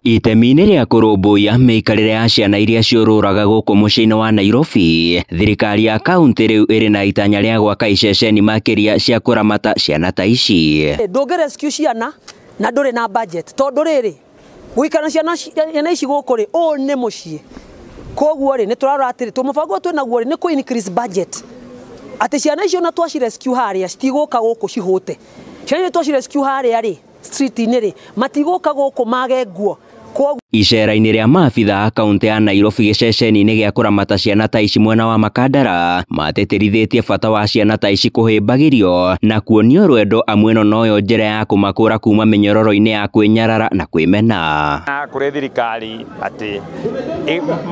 Itemi-inĩ rĩa kũrũmbũiya mĩikarĩre ya ciana iria ciũrũraga gũkũ mũciĩ-inĩ wa Nairobi, thirikari ya kaunti rĩu ĩrĩ na itanya rĩa gwaka iceceni makĩria cia kũramata ciana ta ici. Ndũngĩrescue ciana na ndũrĩ na budget tondũ rĩrĩ gũikara ciana ici gũkũ rĩ ũũ nĩ mũciĩ. Koguo rĩ nĩtũrarora atĩrĩ tũmũbango twĩnaguo rĩ nĩ kũ increase budget atĩ ciana icio na twacirescue harĩa citigũka gũkũ cihũte. Ciana icio twacirescue harĩa rĩ street-inĩ rĩ matigũka gũkũ mage nguo. Icera-inĩ rĩa maabitha a kaunti ya Nairobi gĩceceni-inĩ gĩa kũramata ciana ta ici mwena wa Makandara matĩtĩrithĩtie bata wa ciana ta ici kũhĩmbagĩrio na kuonio rwendo amwe noyo njĩra ya kũmakũra kuma mĩnyororo-inĩ ya kwĩnyarara na kwĩmena. Kũrĩ thirikari atĩ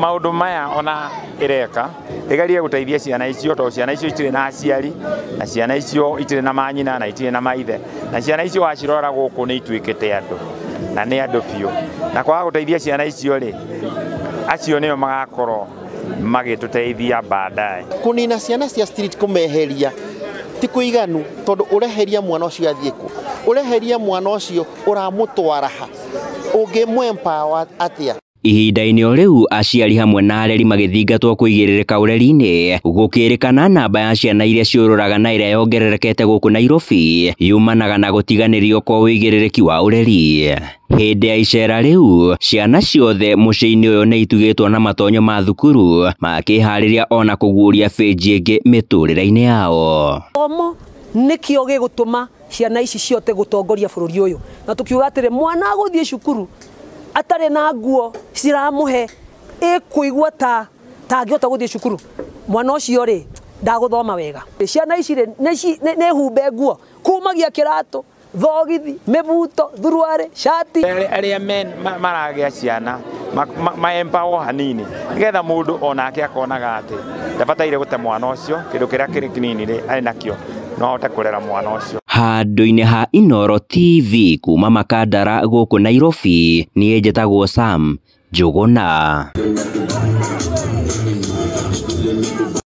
maũndũ maya ona ĩreka ĩgerie gũteithia ciana icio tondũ ciana icio itirĩ na aciari na ciana icio itirĩ na manyina na itirĩ na maithe na ciana icio wacirora gũkũ nĩ ituĩkĩte andũ na nĩ andũ biũ na kwaga gũteithia ciana icio rĩ acio nĩo magakorwo magĩtũteithia baadaye. Kũnina ciana cia street kũmeheria ti kũiganu tondũ ũreheria mwana ũcio athiĩ kũ, ũreheria mwana ũcio ũramũtwara ha, ũngĩmwempower atĩa? Ihinda-inĩ o rĩu aciari hamwe na areri magĩthingatwo kũigĩrĩrĩka ũreri-inĩ gũkĩrĩkana namba ya ciana iria ciũrũraga na ĩrĩa yongererekete gũkũ Nairobi yumanaga na gũtiganĩrio kwa ũigĩrĩrĩki wa ũreri. Hĩndĩ ya icera rĩu ciana ciothe mũciĩ-inĩ ũyũ nĩ itugĩtwo na matonyo ma thukuru makĩharĩria ona kũguũria bĩnji ĩngĩ mĩtũrĩre-inĩ yao. Gĩthomo nĩkĩo gĩgũtũma ciana ici ciothe gũtongoria bũrũri ũyũ na tũkiuga atĩrĩ mwana agũthiĩ cukuru atarĩ na nguo ciramũhe ĩkũigua ta angĩhota gũthiĩ cukuru mwana ũcio rĩ ndagũthoma wega. Ciana ici nĩ humbe nguo kumagia kĩratũ thogithi mĩbuto thuruarĩ shati. Arĩa maragĩa ciana maempower hanini nĩgetha mũndũ onake akonaga atĩ ndabataire gũte mwana ũcio kĩndũ kĩrĩa kĩrĩ kĩnini rĩ arĩ nakĩo no ahote kũrera mwana ũcio. Handũ-inĩ ha Inooro TV kuma Makandara gũkũ Nairobi niĩ njĩtagwo Sam Njũgũna.